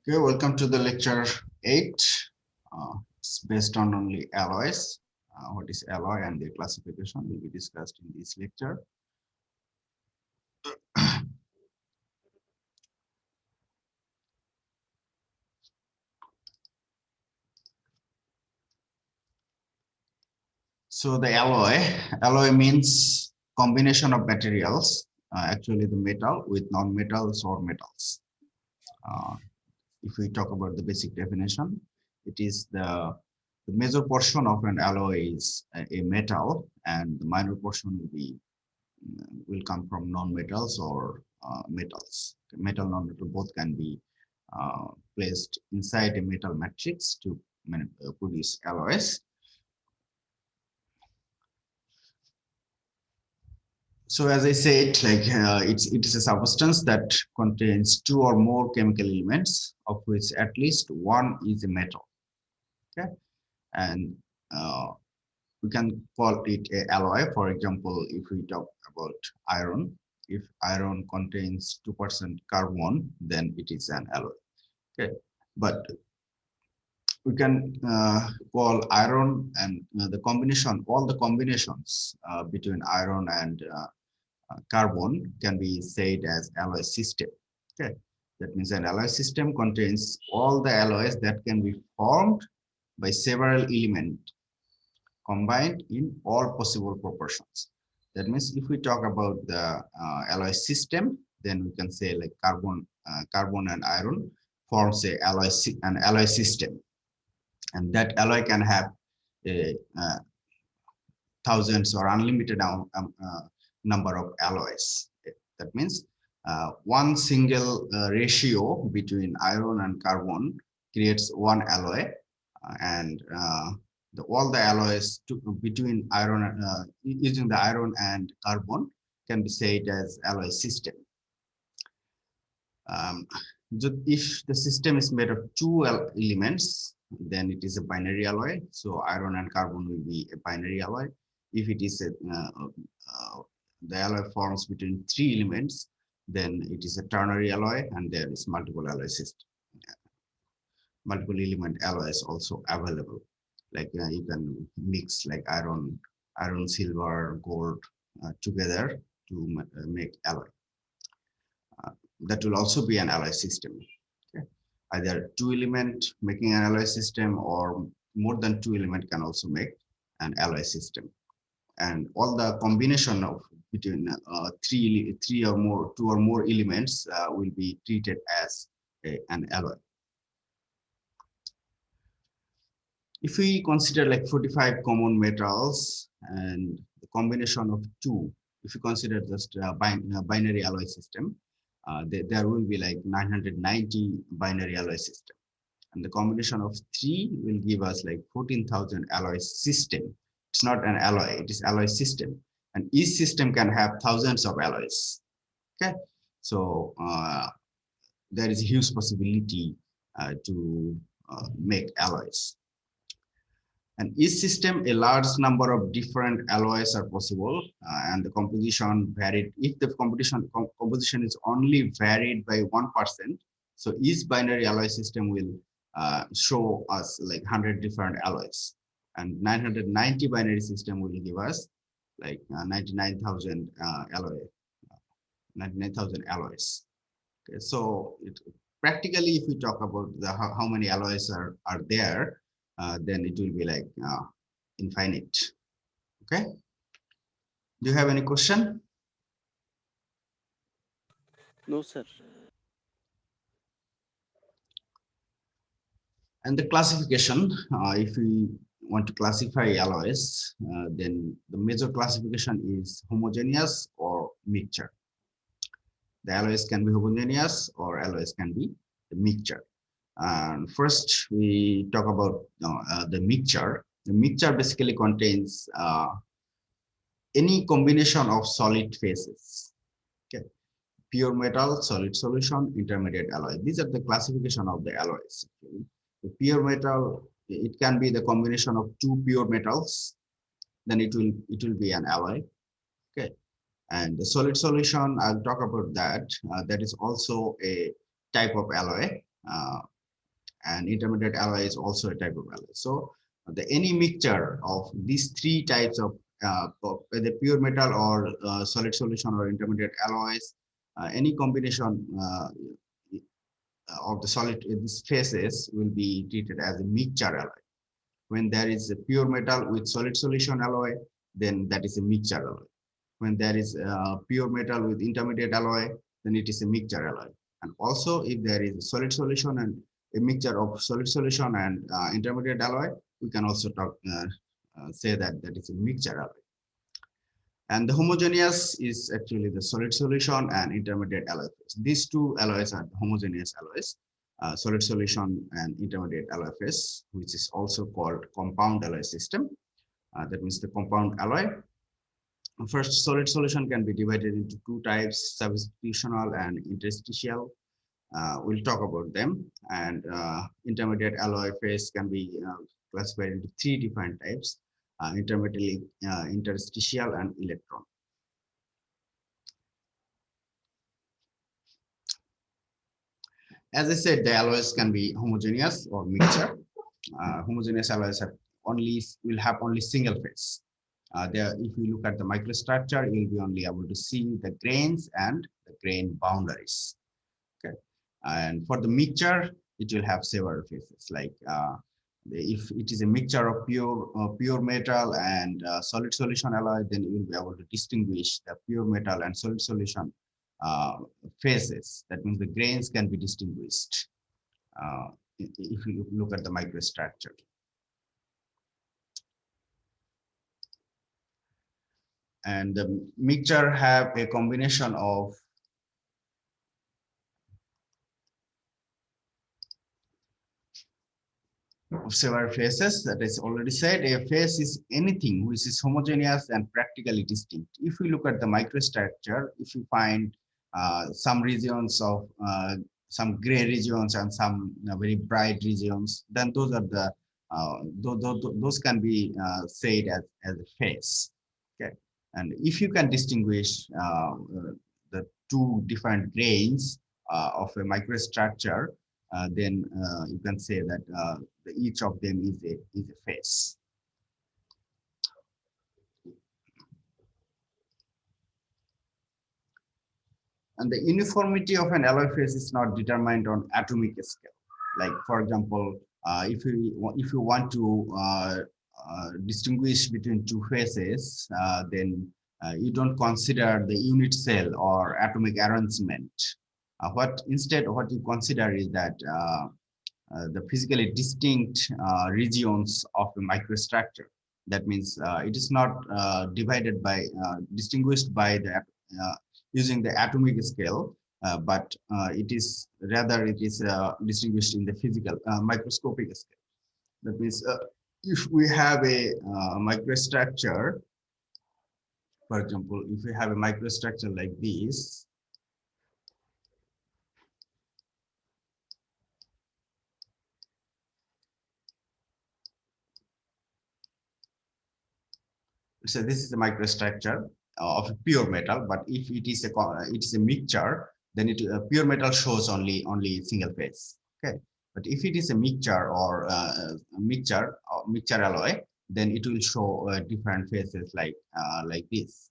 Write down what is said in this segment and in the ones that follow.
Okay, welcome to the lecture 8. It's based on only alloys. What is alloy and their classification will be discussed in this lecture. So the alloy means combination of materials, actually the metal with non-metals or metals. Uh, if we talk about the basic definition, it is the major portion of an alloy is a metal, and the minor portion will come from non-metals or metals. Metal, non-metal both can be placed inside a metal matrix to produce alloys. So as I said, like it is a substance that contains two or more chemical elements, of which at least one is a metal. Okay, and we can call it a alloy. For example, if we talk about iron, if iron contains 2% carbon, then it is an alloy. Okay, but we can call iron and the combination, all the combinations between iron and carbon can be said as alloy system. Okay, that means an alloy system contains all the alloys that can be formed by several elements combined in all possible proportions. That means if we talk about the alloy system, then we can say like carbon and iron forms an alloy system, and that alloy can have a, thousands or unlimited number of alloys. That means one single ratio between iron and carbon creates one alloy, and all the alloys between iron using the iron and carbon can be said as alloy system. If the system is made of two elements, then it is a binary alloy. So iron and carbon will be a binary alloy. If it is the alloy forms between three elements, then it is a ternary alloy, and there is multiple alloy system. Multiple element alloys also available. Like you can mix like iron, silver, gold together to make alloy. That will also be an alloy system. Okay? Either two element making an alloy system, or more than two element can also make an alloy system. And all the combination of between two or more elements will be treated as an alloy. If we consider like 45 common metals and the combination of two, if you consider just a binary alloy system, there will be like 990 binary alloy system. And the combination of three will give us like 14,000 alloy system. It's not an alloy, it is alloy system. And each system can have thousands of alloys. Okay, so there is a huge possibility to make alloys. And each system, a large number of different alloys are possible, and the composition varied. If the composition is only varied by 1%, so each binary alloy system will show us like 100 different alloys, and 990 binary system will give us like 99,000 alloys. Okay, so practically, if we talk about how many alloys are there, then it will be like infinite. Okay, do you have any question? No, sir. And the classification, if we want to classify alloys, then the major classification is homogeneous or mixture. The alloys can be homogeneous or alloys can be the mixture. And first we talk about the mixture. The mixture basically contains any combination of solid phases. Okay, pure metal, solid solution, intermediate alloy. These are the classification of the alloys. The pure metal, it can be the combination of two pure metals, then it will be an alloy. Okay, and the solid solution, I'll talk about that. That is also a type of alloy. and intermediate alloy is also a type of alloy. So any mixture of these three types of the pure metal or solid solution or intermediate alloys, any combination of the solid these phases will be treated as a mixture alloy. When there is a pure metal with solid solution alloy, then that is a mixture alloy. When there is pure metal with intermediate alloy, then it is a mixture alloy. And also, if there is a solid solution and a mixture of solid solution and intermediate alloy, we can also say that that is a mixture alloy. And the homogeneous is actually the solid solution and intermediate alloy. These two alloys are homogeneous alloys, solid solution and intermediate alloy phase, which is also called compound alloy system. That means the compound alloy. First, solid solution can be divided into two types, substitutional and interstitial. We'll talk about them. And intermediate alloy phase can be classified into three different types, intermediate, interstitial, and electron. As I said, the alloys can be homogeneous or mixture. Homogeneous alloys will have only single phase. There, if you look at the microstructure, you'll be only able to see the grains and the grain boundaries. Okay, and for the mixture, it will have several phases. Like if it is a mixture of pure metal and solid solution alloy, then you will be able to distinguish the pure metal and solid solution phases. That means the grains can be distinguished if you look at the microstructure. And the mixture have a combination of several phases. That is already said. A phase is anything which is homogeneous and practically distinct. If we look at the microstructure, if you find some regions of some gray regions and some very bright regions, then those are the those can be said as a phase. Okay, and if you can distinguish the two different grains of a microstructure, then you can say that each of them is a phase. And the uniformity of an alloy phase is not determined on atomic scale. Like, for example, if you want to distinguish between two phases, then you don't consider the unit cell or atomic arrangement. Instead, what you consider is that the physically distinct regions of the microstructure. That means it is not divided by, distinguished by the using the atomic scale, but it is distinguished in the physical microscopic scale. That means if we have a microstructure, for example, if we have a microstructure like this, so this is a microstructure of pure metal, but if it is a mixture, then pure metal shows only single phase. Okay, but if it is a mixture or mixture alloy, then it will show different phases like this.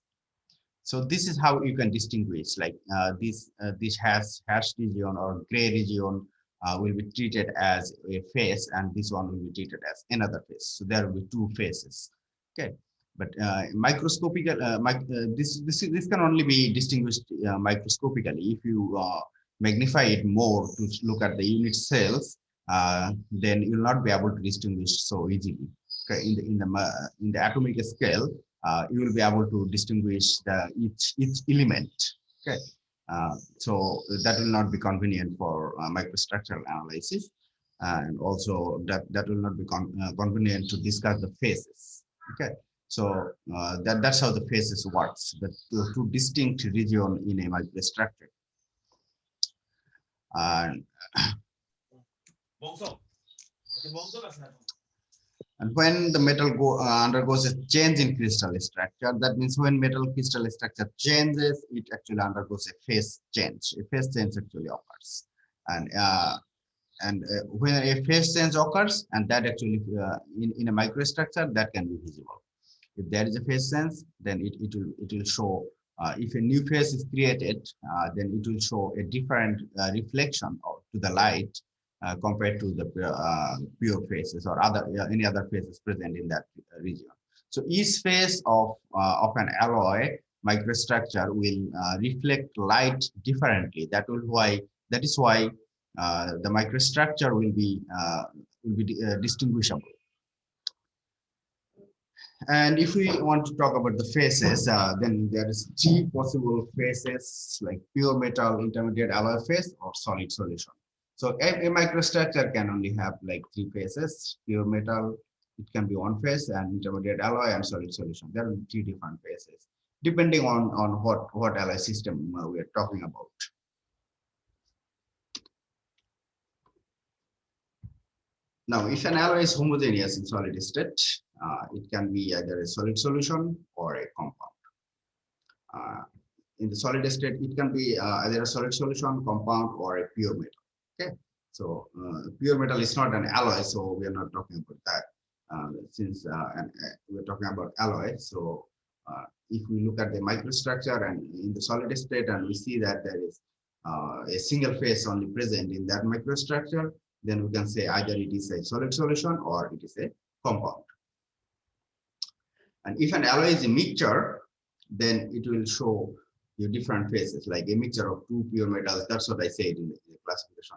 So this is how you can distinguish, like this hash region or gray region will be treated as a phase, and this one will be treated as another phase. So there will be two phases. Okay, but this can only be distinguished microscopically. If you magnify it more to look at the unit cells, then you will not be able to distinguish so easily. Okay, in the atomic scale, you will be able to distinguish each element. Okay, so that will not be convenient for microstructural analysis, and also that will not be convenient to discuss the phases. Okay, so that's how the phases works. The two distinct region in a microstructure. And when the metal undergoes a change in crystal structure, that means when metal crystal structure changes, it actually undergoes a phase change. A phase change actually occurs. And when a phase change occurs, and that actually in a microstructure that can be visible. If there is a phase change, then it will show. If a new phase is created, then it will show a different reflection to the light compared to the pure phases or other any other phases present in that region. So each phase of an alloy microstructure will reflect light differently. That is why the microstructure will be distinguishable. And if we want to talk about the phases, then there is three possible phases like pure metal, intermediate alloy phase, or solid solution. So a microstructure can only have like three phases: pure metal, it can be one phase, and intermediate alloy and solid solution. There are three different phases, depending on what alloy system we are talking about. Now, if an alloy is homogeneous in solid state, it can be either a solid solution or a compound. In the solid state, it can be either a solid solution, compound, or a pure metal. Okay, so pure metal is not an alloy, so we are not talking about that. Since we're talking about alloy, so if we look at the microstructure and in the solid state, and we see that there is a single phase only present in that microstructure, then we can say either it is a solid solution or it is a compound. And if an alloy is a mixture, then it will show you different phases, like a mixture of two pure metals. That's what I said in the classification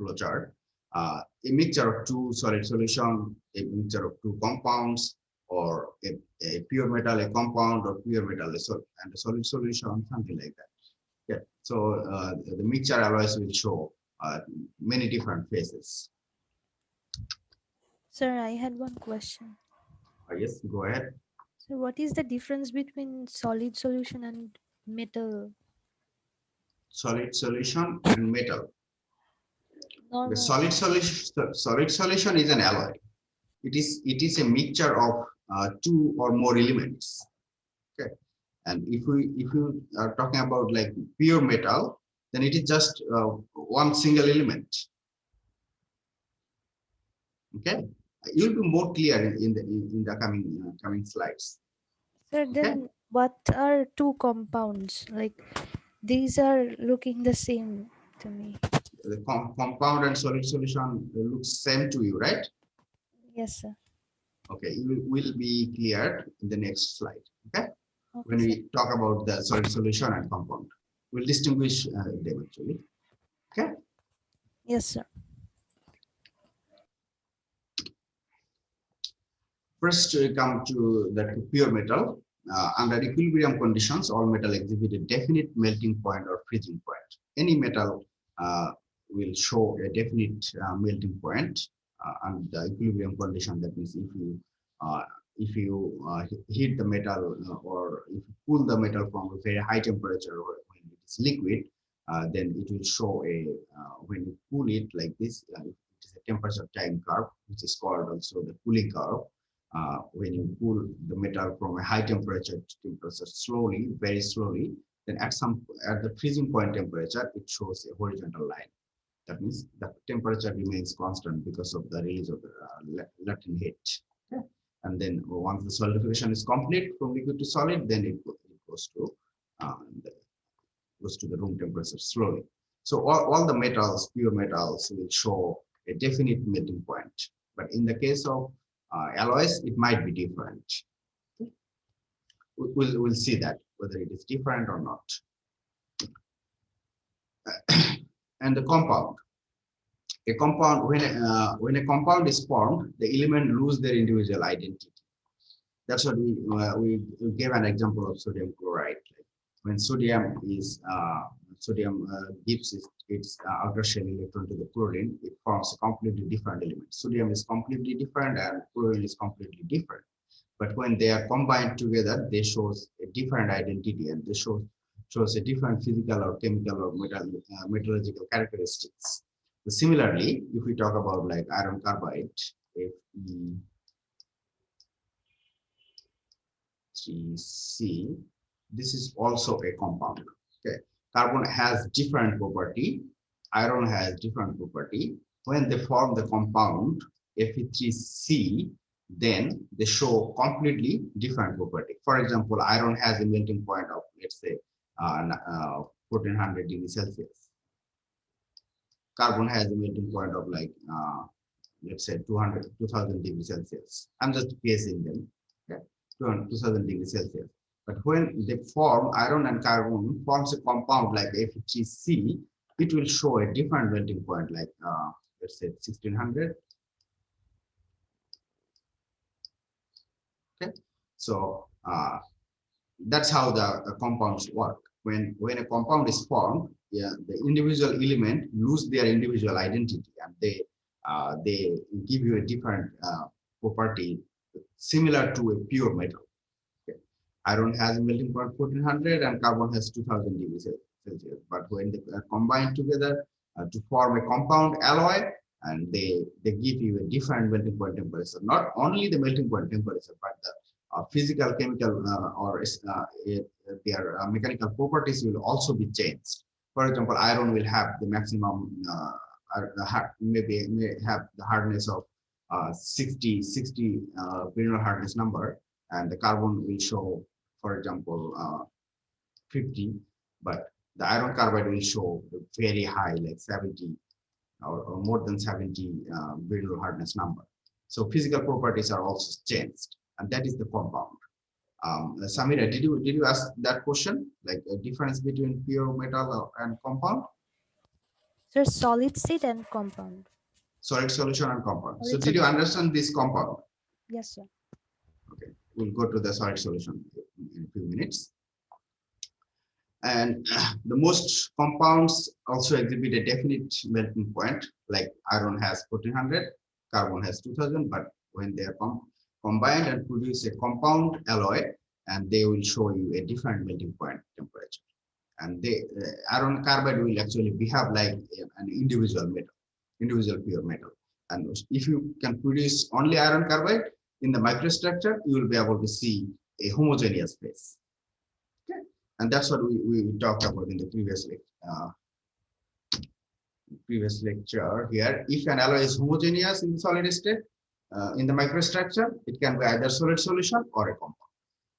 flowchart. A mixture of two solid solution, a mixture of two compounds, or a pure metal, a compound, or pure metal, and a solid solution, something like that. Yeah. So the mixture alloys will show many different phases. Sir, I had one question. Yes, go ahead. So, what is the difference between solid solution and metal? Solid solution and metal. The Normal. solid solution is an alloy. It is a mixture of two or more elements. Okay, and if you are talking about like pure metal, then it is just one single element. Okay, you'll be more clear in the coming slides. Sir, Okay, then what are two compounds? Like these are looking the same to me. the compound and solid solution looks same to you, right? Yes, sir. Okay, you will be clear in the next slide. Okay, Okay, when sir. we talk about the solid solution and compound, we'll distinguish them actually. Okay, Yes, sir. first we come to the pure metal. Under equilibrium conditions, all metal exhibit a definite melting point or freezing point. Any metal will show a definite melting point under the equilibrium condition. That means if you heat the metal or if you cool the metal from a very high temperature or when it is liquid, then it will show a when you cool it like this. It is a temperature time curve, which is called also the cooling curve. When you cool the metal from a high temperature to temperature slowly, very slowly, then at the freezing point temperature, it shows a horizontal line. That means the temperature remains constant because of the release of the latent heat. Okay. And then once the solidification is complete from liquid to solid, then it goes to uh, the, the room temperature slowly. So all the metals, pure metals, will show a definite melting point. But in the case of alloys, it might be different. We'll see that whether it is different or not. And the compound. A compound, when a compound is formed, the element lose their individual identity. That's what we gave an example of sodium chloride. Like when sodium gives its outer shell electron to the chlorine, it forms a completely different element. Sodium is completely different and chlorine is completely different. But when they are combined together, they shows a different identity and they shows a different physical or chemical or metallurgical characteristics. Similarly, if we talk about like iron carbide, Fe3C, this is also a compound. Okay, carbon has different property iron has different property. When they form the compound Fe3C, then they show completely different property. For example, iron has a melting point of, let's say, 1400 degrees Celsius. Carbon has a melting point of like, let's say 2000 degrees Celsius. I'm just guessing them. Okay, 2000 degrees Celsius. But when they form, iron and carbon forms a compound like Fe3C, it will show a different melting point, like let's say 1600. Okay, so that's how the compounds work. When a compound is formed, yeah, the individual element lose their individual identity, and they give you a different property similar to a pure metal. Okay. Iron has a melting point 1400 and carbon has 2000 degrees Celsius. But when they combine together to form a compound alloy, and they give you a different melting point temperature. Not only the melting point temperature, but the physical, chemical, or their mechanical properties will also be changed. For example, iron will have the maximum, may have the hardness of 60 mineral hardness number, and the carbon will show, for example, 50, but the iron carbide will show very high, like 70 or more than 70 mineral hardness number. So physical properties are also changed, and that is the compound. Samira, did you ask that question, like a difference between pure metal and compound? So solid state and compound. Solid solution and compound. So Solid did you solution. understand this compound? Yes, sir. Okay, we'll go to the solid solution in a few minutes. And the most compounds also exhibit a definite melting point, like iron has 1400, carbon has 2000, but when they are combined and produce a compound alloy, and they will show you a different melting point temperature. And iron carbide will actually behave like an individual metal, individual pure metal. And if you can produce only iron carbide in the microstructure, you will be able to see a homogeneous phase. Okay, and that's what we talked about in the previous lecture here. If an alloy is homogeneous in the solid state, in the microstructure, it can be either solid solution or a compound.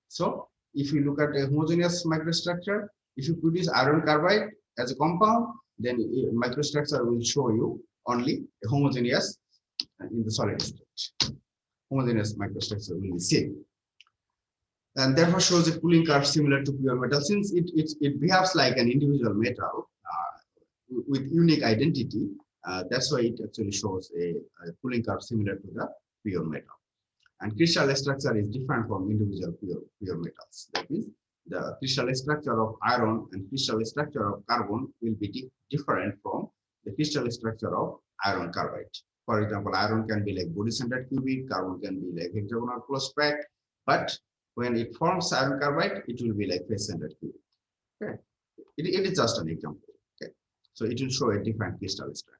So if you look at a homogeneous microstructure, if you produce iron carbide as a compound, then microstructure will show you only a homogeneous in the solid state. Homogeneous microstructure will be same. And therefore shows a cooling curve similar to pure metal, since it behaves like an individual metal with unique identity. That's why it actually shows a cooling curve similar to the pure metal. And crystal structure is different from individual pure metals. That means the crystal structure of iron and crystal structure of carbon will be different from the crystal structure of iron carbide. For example, iron can be like body-centered cubic, carbon can be like hexagonal close pack, but when it forms iron carbide, it will be like face-centered cubic. Okay, it is just an example. Okay, so it will show a different crystal structure.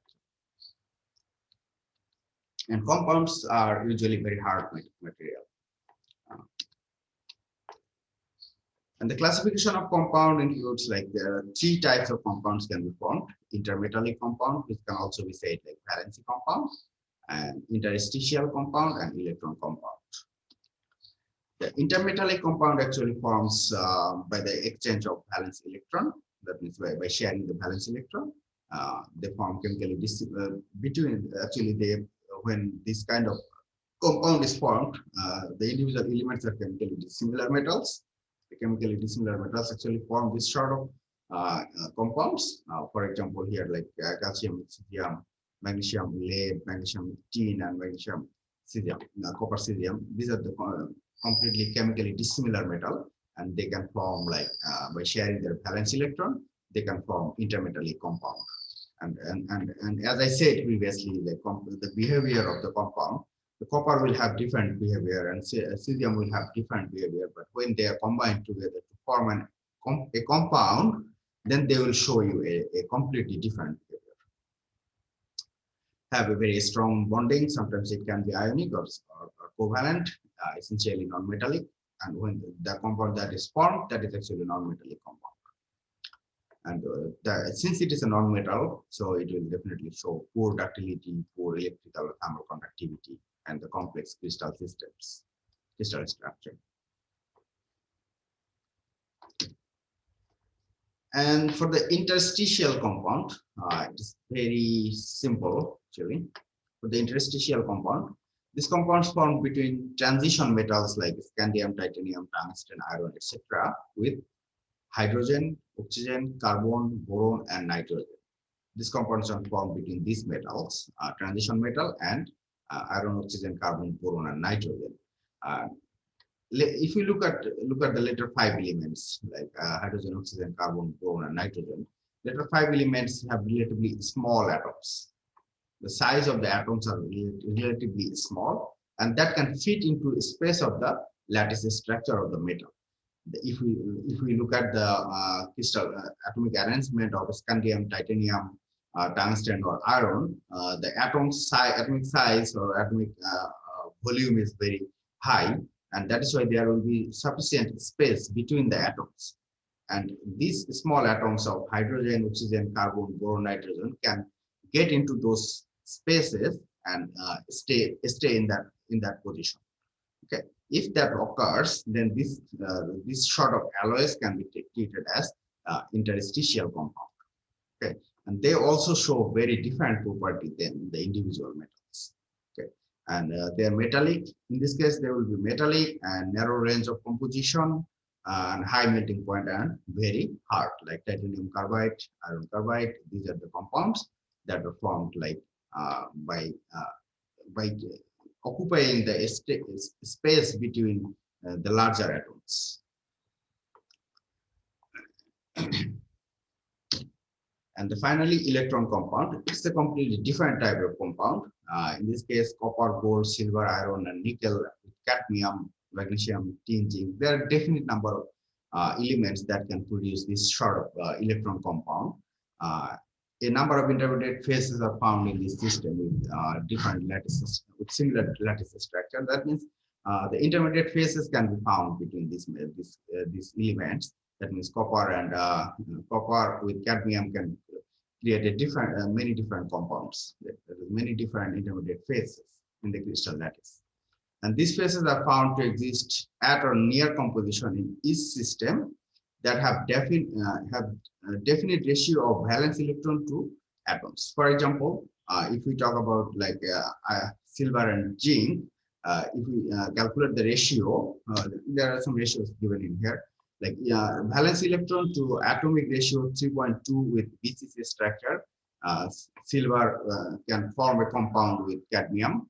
And compounds are usually very hard material. And the classification of compound includes, like, there are 3 types of compounds can be formed: intermetallic compound, which can also be said like valency compound, and interstitial compound, and electron compound. The intermetallic compound actually forms by the exchange of valence electron. That means by sharing the valence electron, they form chemically between. Actually, when this kind of compound is formed, the individual elements are chemically dissimilar metals. The chemically dissimilar metals actually form this sort of compounds. For example, here like calcium, cesium, magnesium, lead, magnesium, tin, and magnesium, cesium, copper, cesium. These are the completely chemically dissimilar metal, and they can form, like, by sharing their valence electron, they can form intermetallic compound. And as I said previously, the behavior of the compound, the copper will have different behavior and cesium will have different behavior, but when they are combined together to form a compound, then they will show you a completely different behavior. Have a very strong bonding. Sometimes it can be ionic or covalent, essentially non-metallic. And when the compound that is formed, that is actually non-metallic compound. And since it is a non-metal, so it will definitely show poor ductility, poor electrical thermal conductivity, and the complex crystal systems, crystal structure. And for the interstitial compound, it is very simple actually. For the interstitial compound, these compounds formed between transition metals like scandium, titanium, tungsten, iron, etc., with hydrogen, oxygen, carbon, boron, and nitrogen. These compounds are formed between these metals, transition metal, and iron, oxygen, carbon, boron, and nitrogen. If you look at the later 5 elements like hydrogen, oxygen, carbon, boron, and nitrogen, later 5 elements have relatively small atoms. The size of the atoms are relatively small, and that can fit into space of the lattice structure of the metal. If we look at the crystal atomic arrangement of scandium, titanium, tungsten, or iron, the atomic size or atomic volume is very high, and that is why there will be sufficient space between the atoms. And these small atoms of hydrogen, oxygen, carbon, boron, nitrogen can get into those spaces and stay in that position. Okay, if that occurs, then this sort of alloys can be treated as interstitial compound. Okay, and they also show very different property than the individual metals. Okay, and they are metallic. In this case, they will be metallic and narrow range of composition and high melting point and very hard, like titanium carbide, iron carbide. These are the compounds that are formed like by occupying the space between the larger atoms. And finally, electron compound. It's a completely different type of compound. In this case, copper, gold, silver, iron, and nickel, cadmium, magnesium, tin, zinc. There are definite number of elements that can produce this sort of electron compound. A number of intermediate phases are found in this system with different lattices, with similar lattice structure. That means the intermediate phases can be found between these elements. That means copper and copper with cadmium can create a different, many different compounds. There are many different intermediate phases in the crystal lattice, and these phases are found to exist at or near composition in each system that have definite ratio of valence electron to atoms. For example, if we talk about like silver and zinc, if we calculate the ratio, there are some ratios given in here. Like valence electron to atomic ratio 3.2 with BCC structure. Silver can form a compound with cadmium.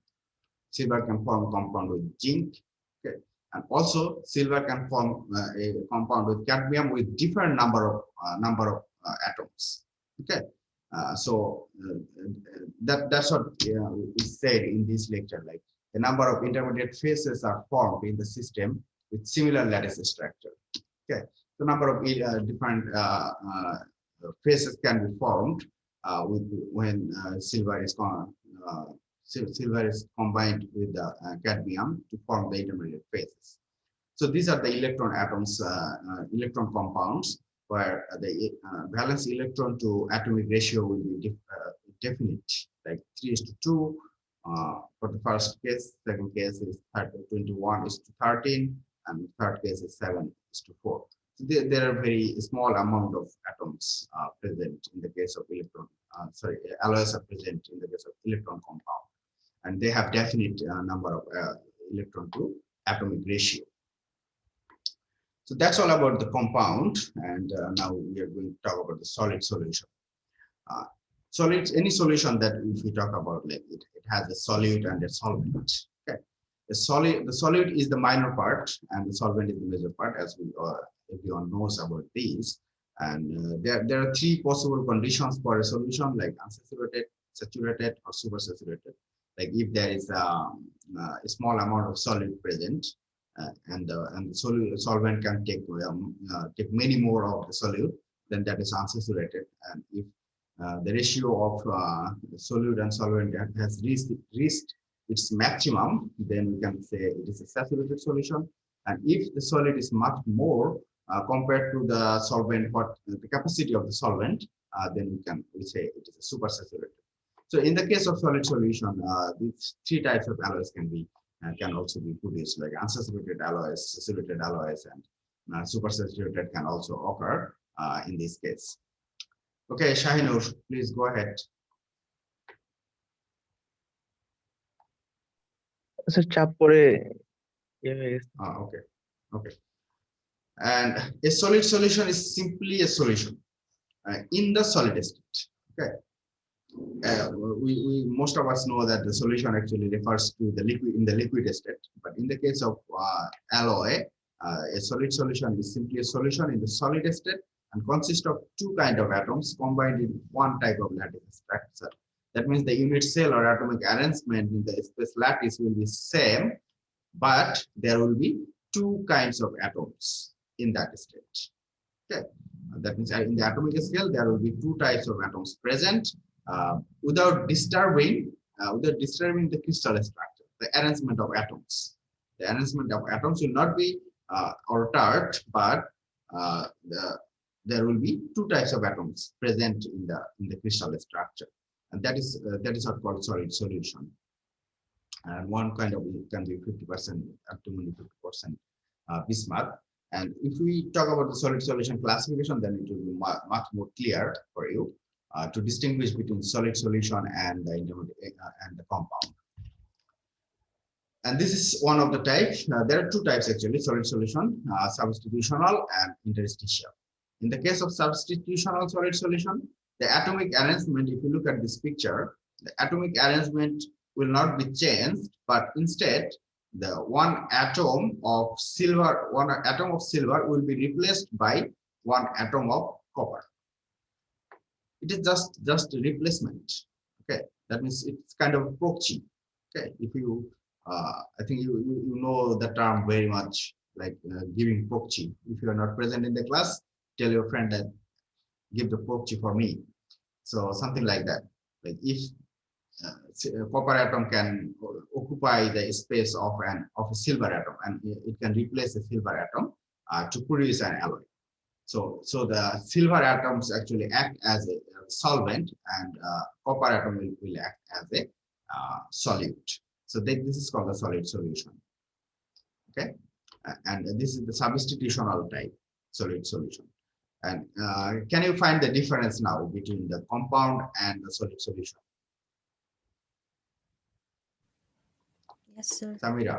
Silver can form a compound with zinc. Okay. And also silver can form a compound with cadmium with different number of atoms. Okay, that's what is said in this lecture. Like a number of intermediate phases are formed in the system with similar lattice structure. Okay, the number of different phases can be formed when silver is combined with the cadmium to form the intermediate phases. So these are the electron atoms, electron compounds, where the valence electron to atomic ratio will be definite, like 3:2 for the first case. Second case is 21:13, and third case is 7:4. So there are very small amount of atoms present in the case of electron. Alloys are present in the case of electron compound, and they have definite number of electron to atomic ratio. So that's all about the compound, and now we are going to talk about the solid solution. Any solution that if we talk about, like it has a solute and a solvent. Okay, the solute is the minor part, and the solvent is the major part, as everyone knows about these. And there are three possible conditions for a solution, like unsaturated, saturated, or supersaturated. Like if there is a small amount of solute present, and the solvent can take many more of the solute, then that is unsaturated. And if the ratio of solute and solvent has reached its maximum, then we can say it is a saturated solution. And if the solid is much more compared to the solvent, what the capacity of the solvent, then we say it is a supersaturated. So in the case of solid solution, these three types of alloys can also be produced, like unsaturated alloys, saturated alloys, and supersaturated can also occur in this case. Okay, Shahinur, please go ahead. So চাপ পরে Okay, okay. And a solid solution is simply a solution in the solid state. Okay. We most of us know that the solution actually refers to the liquid in the liquid state, but in the case of alloy, a solid solution is simply a solution in the solid state and consists of two kinds of atoms combined in one type of lattice structure. That means the unit cell or atomic arrangement in the space lattice will be same, but there will be two kinds of atoms in that state. Okay, that means in the atomic scale there will be two types of atoms present without disturbing the crystal structure, the arrangement of atoms. The arrangement of atoms will not be altered, but there will be two types of atoms present in the crystal structure, and that is what called solid solution. And one kind of it can be 50% up to 50% bismuth. And if we talk about the solid solution classification, then it will be much more clear for you to distinguish between solid solution and the intermediate and the compound. And this is one of the types. There are two types actually: solid solution, substitutional, and interstitial. In the case of substitutional solid solution, the atomic arrangement, if you look at this picture, the atomic arrangement will not be changed, but instead the one atom of silver will be replaced by one atom of copper. It is just a replacement. Okay, that means it's kind of proxy. Okay, if you I think you know the term very much, like giving proxy. If you are not present in the class, tell your friend that give the proxy for me. So something like that. Like if a copper atom can occupy the space of a silver atom, and it can replace the silver atom to produce an alloy. So the silver atoms actually act as a solvent, and copper atom will act as a solute. So this is called a solid solution. Okay, and this is the substitutional type solid solution. And can you find the difference now between the compound and the solid solution? Yes, sir. Samira.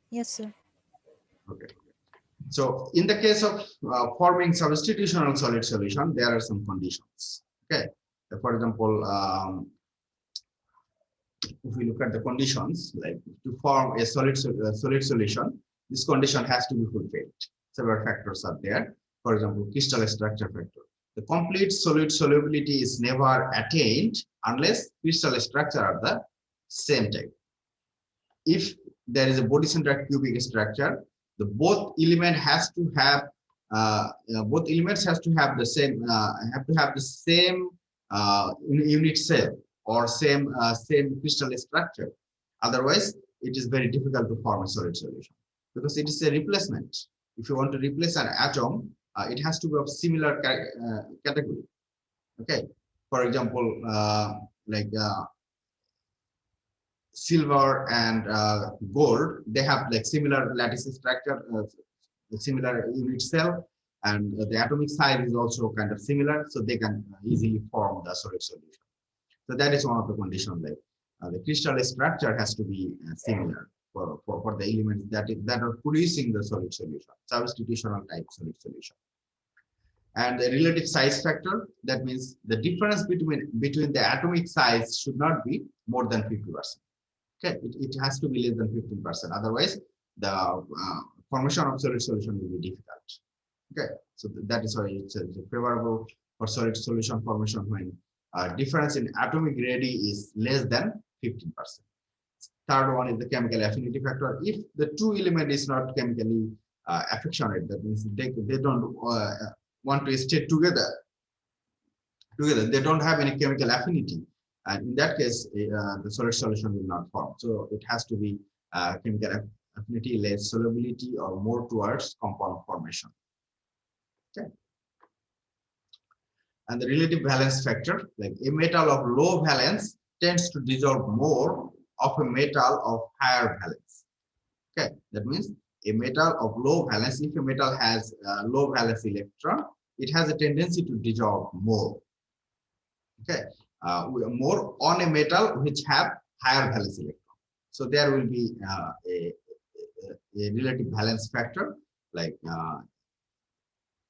Yes, sir. Okay. So in the case of forming substitutional solid solution, there are some conditions. Okay. For example, if we look at the conditions, like to form a solid solution, this condition has to be fulfilled. Several factors are there. For example, crystal structure factor. The complete solid solubility is never attained unless crystal structure are the same type. If there is a body-centered cubic structure, the both elements has to have the same unit cell or same crystal structure. Otherwise, it is very difficult to form a solid solution because it is a replacement. If you want to replace an atom, it has to be of similar category. Okay, for example, like silver and gold, they have like similar lattice structure, similar unit cell, and the atomic size is also kind of similar, so they can easily form the solid solution. So that is one of the conditions. Like the crystal structure has to be similar for the elements that are producing the solid solution, substitutional type solid solution. And the relative size factor, that means the difference between the atomic size should not be more than 50%. Okay, it has to be less than 15%. Otherwise, the formation of solid solution will be difficult. Okay, so that is why it's favorable for solid solution formation when difference in atomic radii is less than 15%. Third one is the chemical affinity factor. If the two element is not chemically affectionate, that means they don't want to stay together. They don't have any chemical affinity. And in that case, the solid solution will not form. So it has to be chemical affinity, less solubility, or more towards compound formation. Okay. And the relative valence factor, like a metal of low valence tends to dissolve more of a metal of higher valence. Okay, that means a metal of low valence, if a metal has a low valence electron, it has a tendency to dissolve more. Okay, more on a metal which have higher valence electron. So there will be a relative valence factor, like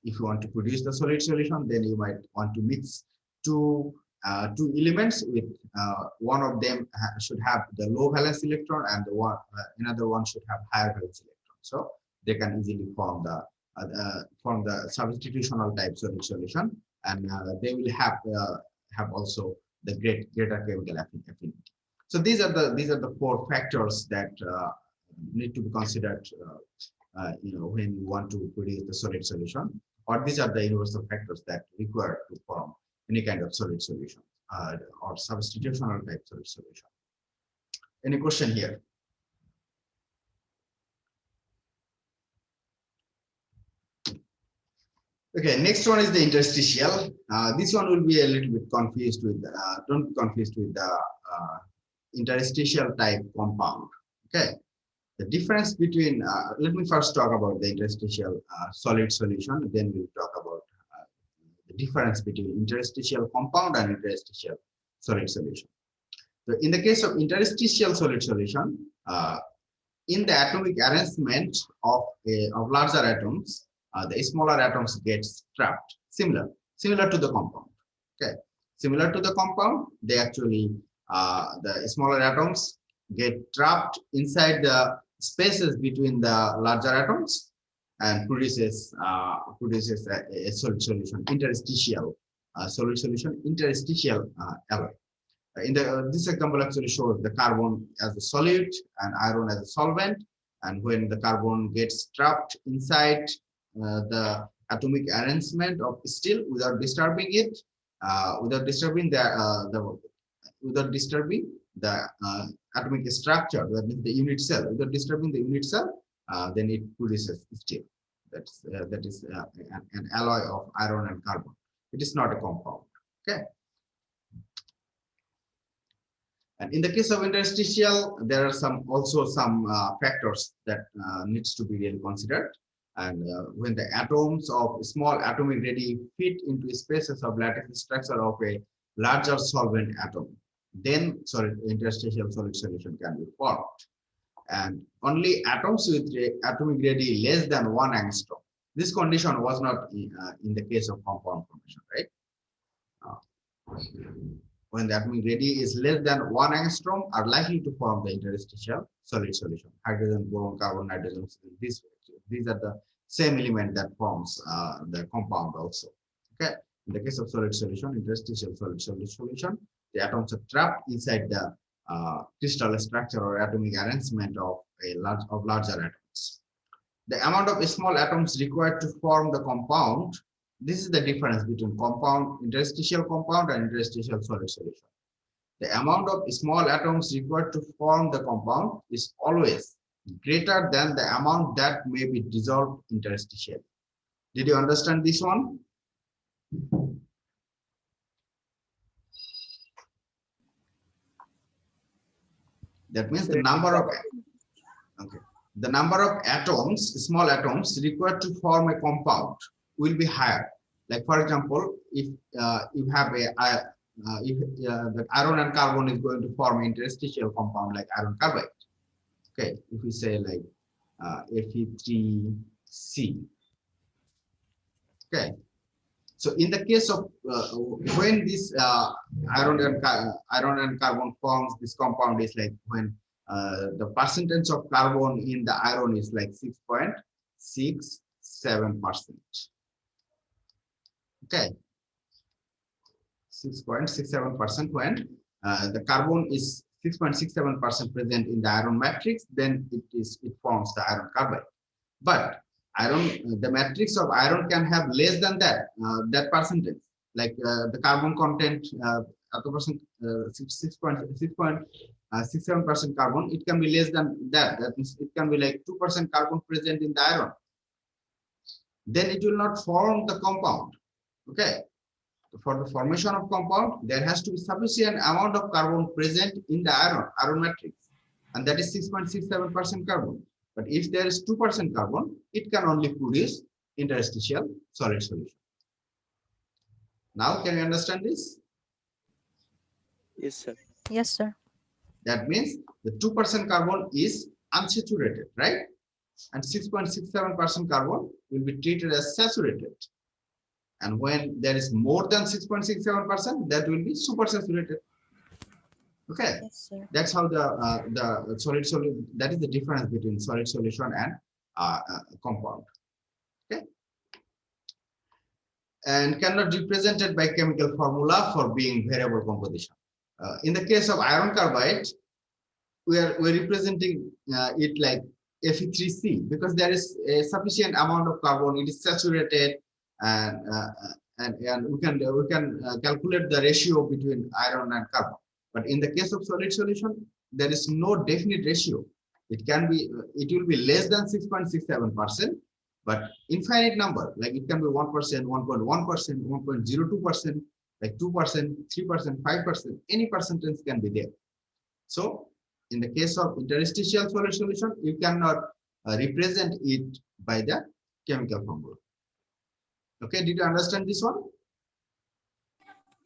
if you want to produce the solid solution, then you might want to mix two elements with one of them should have the low valence electron, and the one another one should have higher valence electron. So they can easily form the substitutional type solid solution, and they will have also the greater chemical affinity. So these are the four factors that need to be considered when you want to produce the solid solution, or these are the universal factors that require to form any kind of solid solution or substitutional type solid solution. Any question here? Okay, next one is the interstitial. This one will be a little bit confused with, don't be confused with the interstitial type compound. Okay, the difference between, let me first talk about the interstitial solid solution, then we'll talk about the difference between interstitial compound and interstitial solid solution. So in the case of interstitial solid solution, in the atomic arrangement of larger atoms, the smaller atoms get trapped, similar to the compound. Okay, similar to the compound, they actually the smaller atoms get trapped inside the spaces between the larger atoms and produces a solid solution, interstitial solid solution, interstitial alloy. In this example actually shows the carbon as a solid and iron as a solvent, and when the carbon gets trapped inside the atomic arrangement of steel without disturbing it, without disturbing the atomic structure, that means the unit cell, without disturbing the unit cell, then it produces steel. That is an alloy of iron and carbon. It is not a compound. Okay. And in the case of interstitial, there are also some factors that needs to be really considered. And when the atoms of small atomic radii fit into spaces of lattice structure of a larger solvent atom, then interstitial solid solution can be formed. And only atoms with atomic radii less than 1 angstrom. This condition was not in the case of compound formation, right? When the atomic radii is less than 1 angstrom are likely to form the interstitial solid solution. Hydrogen, boron, carbon, nitrogen, these are the same element that forms the compound also. Okay. In the case of solid solution, interstitial solid solution, the atoms are trapped inside the crystal structure or atomic arrangement of larger atoms. The amount of small atoms required to form the compound, this is the difference between interstitial compound and interstitial solid solution. The amount of small atoms required to form the compound is always greater than the amount that may be dissolved interstitially. Did you understand this one? That means the number of atoms, small atoms required to form a compound will be higher. Like for example, if you have the iron and carbon is going to form an interstitial compound like iron carbide. Okay, if we say like Fe3C. Okay, so in the case of when this iron and carbon forms this compound is like when the percentage of carbon in the iron is like 6.67%. Okay, 6.67% when the carbon is 6.67% present in the iron matrix, then it forms the iron carbide. But the matrix of iron can have less than that percentage. Like the carbon content at the percent 6.67% 6-7% carbon, it can be less than that. That means it can be like 2% carbon present in the iron. Then it will not form the compound. Okay. For the formation of compound, there has to be sufficient amount of carbon present in the iron matrix, and that is 6.67% carbon. But if there is 2% carbon, it can only produce interstitial solid solution. Now, can you understand this? Yes, sir. Yes, sir. That means the 2% carbon is unsaturated, right? And 6.67% carbon will be treated as saturated. And when there is more than 6.67%, that will be supersaturated. Okay, Yes, sir. that's how the solid solution. That is the difference between solid solution and compound. Okay, and cannot be represented by chemical formula for being variable composition. In the case of iron carbide, we're representing it like Fe3C because there is a sufficient amount of carbon. It is saturated, and we can calculate the ratio between iron and carbon. But in the case of solid solution, there is no definite ratio. It can be, it will be less than 6.67%, but infinite number, like it can be 1%, 1.1%, 1.02%, like 2%, 3%, 5%, any percentage can be there. So in the case of interstitial solid solution, you cannot represent it by the chemical formula. Okay, did you understand this one?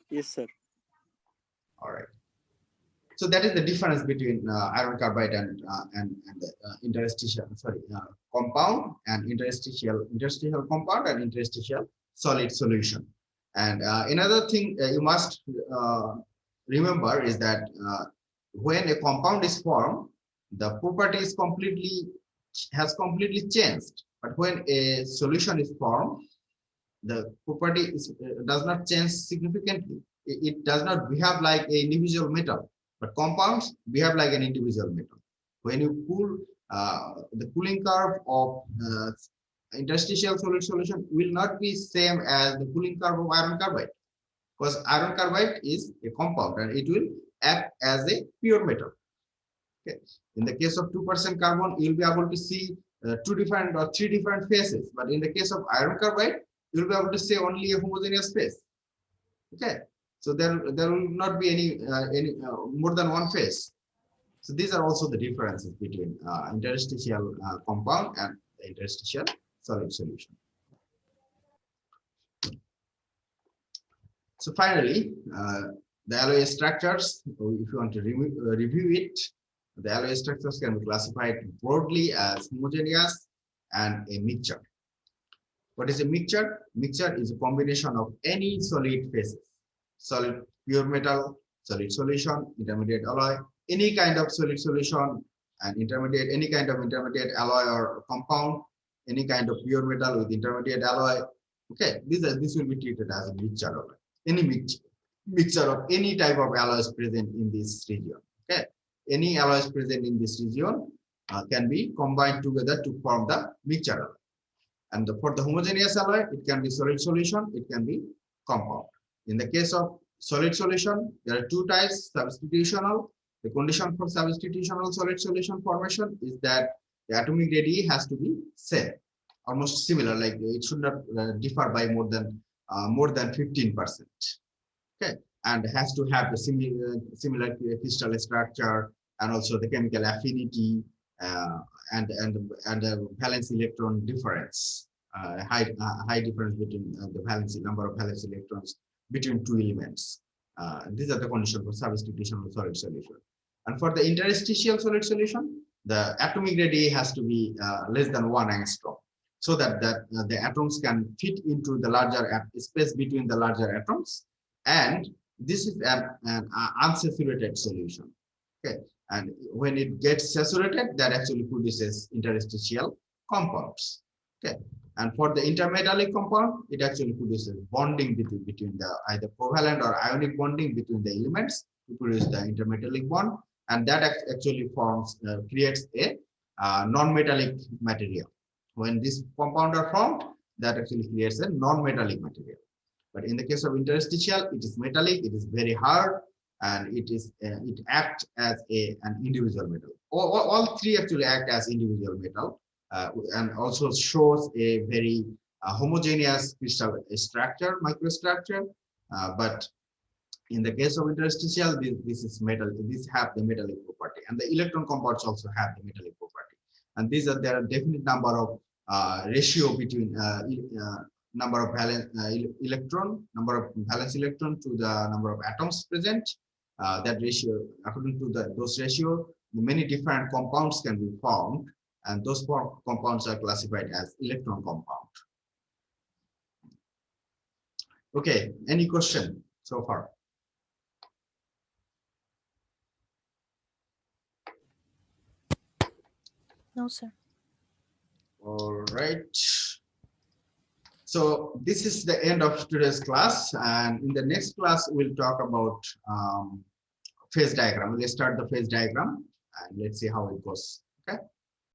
Yes, sir. All right. So that is the difference between iron carbide and the interstitial, compound and interstitial compound and interstitial solid solution. And another thing you must remember is that when a compound is formed, the property is has completely changed. But when a solution is formed, the property does not change significantly. It does not behave like an individual metal. But compounds behave like an individual metal. When you cool, the cooling curve of interstitial solid solution will not be same as the cooling curve of iron carbide, because iron carbide is a compound and it will act as a pure metal. Okay. In the case of 2% carbon, you'll be able to see 2 different or 3 different phases. But in the case of iron carbide, you'll be able to see only a homogeneous phase. Okay. So there will not be any more than one phase. So these are also the differences between interstitial compound and the interstitial solid solution. So finally, the alloy structures, if you want to review it, the alloy structures can be classified broadly as homogeneous and a mixture. What is a mixture? Mixture is a combination of any solid phases. Solid pure metal, solid solution, intermediate alloy, any kind of solid solution and intermediate, any kind of intermediate alloy or compound, any kind of pure metal with intermediate alloy. Okay, this will be treated as a mixture alloy. Any mixture of any type of alloys present in this region. Okay, any alloys present in this region can be combined together to form the mixture alloy. And for the homogeneous alloy, it can be solid solution, it can be compound. In the case of solid solution, there are 2 types, substitutional. The condition for substitutional solid solution formation is that the atomic radii has to be same, almost similar, like it should not differ by more than 15%. Okay, and has to have the similar crystal structure and also the chemical affinity and the valence electron difference, high difference between the valence number of valence electrons between 2 elements. These are the conditions for substitution of solid solution. And for the interstitial solid solution, the atomic radii has to be less than 1 angstrom, so that the atoms can fit into the larger space between the larger atoms. And this is an unsaturated solution. Okay, and when it gets saturated, that actually produces interstitial compounds. Okay, and for the intermetallic compound, it actually produces bonding between the either covalent or ionic bonding between the elements to produce the intermetallic bond, and that actually creates a non-metallic material. When this compound are formed, that actually creates a non-metallic material. But in the case of interstitial, it is metallic, it is very hard, and it acts as an individual metal. All three actually act as individual metal, and also shows a very homogeneous crystal structure, microstructure. But in the case of interstitial, this is metal. This have the metallic property, and the electron compounds also have the metallic property. And there are definite number of ratio between number of number of valence electron to the number of atoms present. That ratio, according to those ratio, many different compounds can be formed, and those compounds are classified as electron compound. Okay, any question so far? No, sir. All right. So this is the end of today's class, and in the next class we'll talk about phase diagram. Let's start the phase diagram and let's see how it goes. Okay.